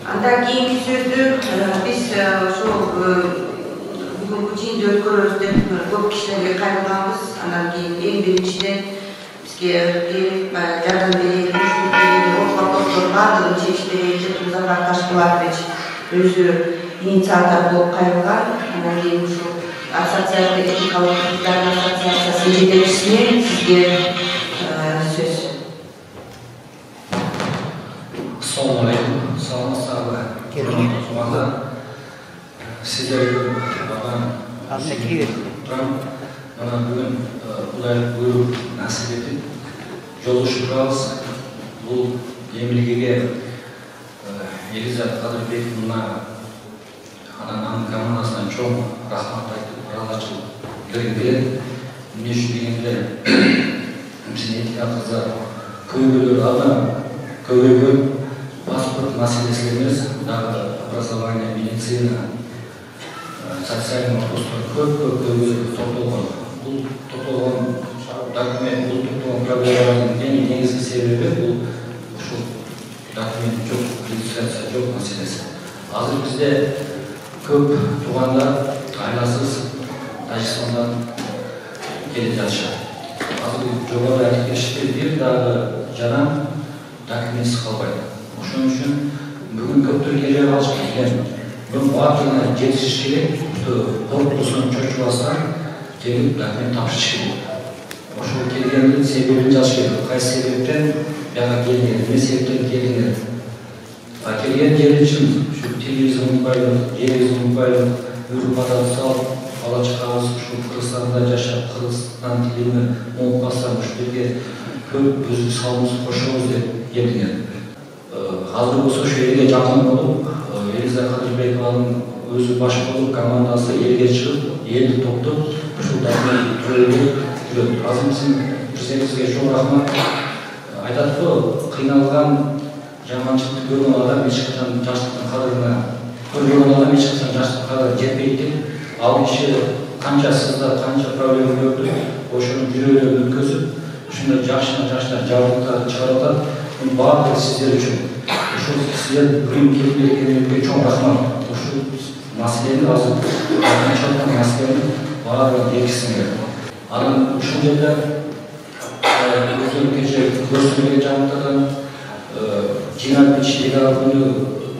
Анда кийинки сөздү биз ошол бүгүнкү жыйынды өткөрөбүз деп көп кишилерге кайрылганбыз. Андан кийин эң биринчиден бизге жардам берели, муштук берели, ортодоктор баардыгын чечти. Музафар Ташпулатович өзү инициатор болуп кайрылган. Андан кийин ушул ассоциация этикалык кыргыздар ассоциациясынын жетекчисине сизге сөз. Assalamu alaikum. Саламатсыздарбы? Курмандуу сиздерге мына бүгүн Кудай буйруп насип этип жолугушуп турабыз. Бул эмгегиге Элизабет Кадырбек мына анын командасына чоң рахмат айтып, ыраазычылык билдирет. Эмне үчүн дегенде биздин этика кыздар көйгөйлөр көбөйгөн. Паспорт маселеси эмес, дагы образование, медицина, социальный вопростор көп токтолгон. Бул токтолгон документ, бул токтолгон проблемалардын эң негизги себеби бул ушул документ жок, регистрация жок маселеси. Азыр бизде көп туугандар айласыз Тажикстандан келип жатышат. Азыр жогоруда айтып кетишти, бир дагы жаран документсиз калбайт. Ошон үчүн бүгүн көптөр келе алышып келген. Бул баардыгына жетишиш керек. Коркутуусун чочубастан келип документ тапшырыш керек. Ошол келгендин себебин жазыш керек. Кайсы себептен бияга келген, эмне себептен келген. Келген жери үчүн ушу телевизор унутпайлык, жерибиз унутпайлык, үрүп салып, бала чакабыз ушу Кыргызстанда жашап, Кыргызстан тилин унутпастан ушу жерге көп өз салымыбызды кошобуз деп келген. Азыр болсо ушу элге жакын болуп, Элизабет Кадырбекованын өзү баш болуп, командасы элге чыгып, элди топтоп, ушул документти жүрөт. Азыр сиздерге чоң рахмат. Айтат го, кыйналган, жаманчылыкты көргөн адам эч качан жаштыктын кадырына, көргөн адам эч качан жаштыктын кадырына жетпейт деп, ал киши канча сыздап, канча проблема көрдү, ошонун жүрөктөрүн өткөзүп, ушундай жакшы жабдыктарды чыгарып атат. Бул баардыгы сиздер үчүн. Ушул сиздер бүгүн келип келгениңизге чоң рахмат. Ушул маселени азыр чоң маселени баардыгын жеткизсиңер. Анан ушул жерде өзүм кечээ көрсөтүлгөн жабдыктардан Жинабич, Дегагүнү,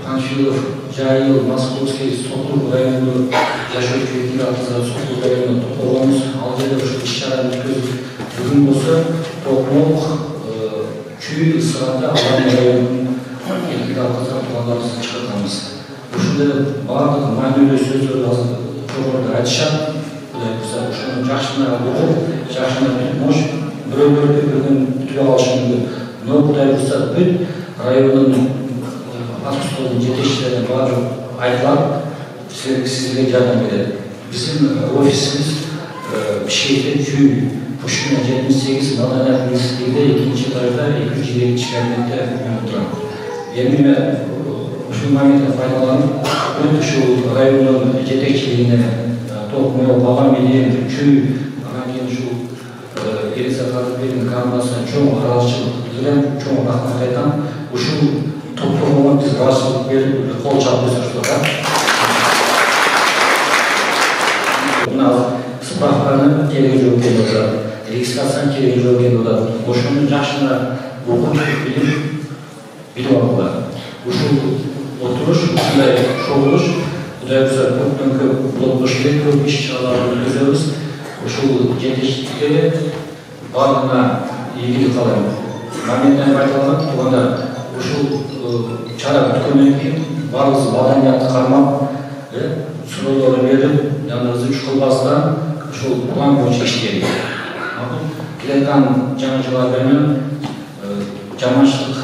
Панфилов, Жайыл, Московский, Сокулук районунда жашоочу этикалык Сокулук районунда топтолгонбуз. Ал жерде ушул иш-чараны өткөзүп, бүгүн болсо Токмок, Чүй, Ысыранда Алан районунун этикалык туугандарыбызды чыгарганбыз. Ушул жерде баардык маанилүү сөздөрдү азыр жогоруда айтышат. Кудай буйрса, ошону жакшына угуп, жакшына тутмуш, бирөөлөрдү бүгүн бүтүп алышы мүмкүн. Но Кудай буйрса, бүт районунун баскычтын жетекчилерine баары айтылат, сизге жардам берет. Биздин офисибиз Бишкекте Чүй, Пушкина 78, Маданият институтунда 2-этажда 222 кабинетте турам. Эми ушул моментти пайдаланып, бүт ушул райондун жетекчилигине, Токмок, Багамелин, Чүй, анан кийин ушул Элизабет Кадырбектин командасына чоң ыраазычылык билдирем, чоң рахмат айтам. Ушул топтогонго биз башчылык берип, кол чалып өсүрүштүк. Мына справканы кереги жок деп атат, регистрацияны кереги жок деп атат. Ошону жакшына окуп билип алгыла. Ушул отуруш, ушундай чогулуш, Кудай буйрса көптөн көп болуш керек, көп иш-чараларды өткөзөбүз. Ушул жетишчиликке баардыгына ийгилик каалайм. Моменттен пайдаланып, туугандар, ушул чара бүткөндөн кийин баарыбыз маданиятты кармап, суроолорду берип, жаныбызды үч кылбастан ушул план боюнча иштейбиз. Келаткан жаңы жылдар менен жаманчылык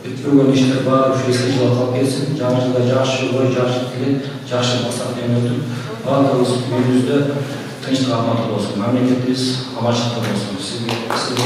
бүтпөгөн иштер баары ушу эске жылап калып кетсин. Жаңы жылда жакшы ой, жакшы тилек, жакшы максат менен өтүп, баардыгыбыз үйүбүздө тынчтык амандык болсун, мамлекетибиз аманчылыкта болсун. Сизге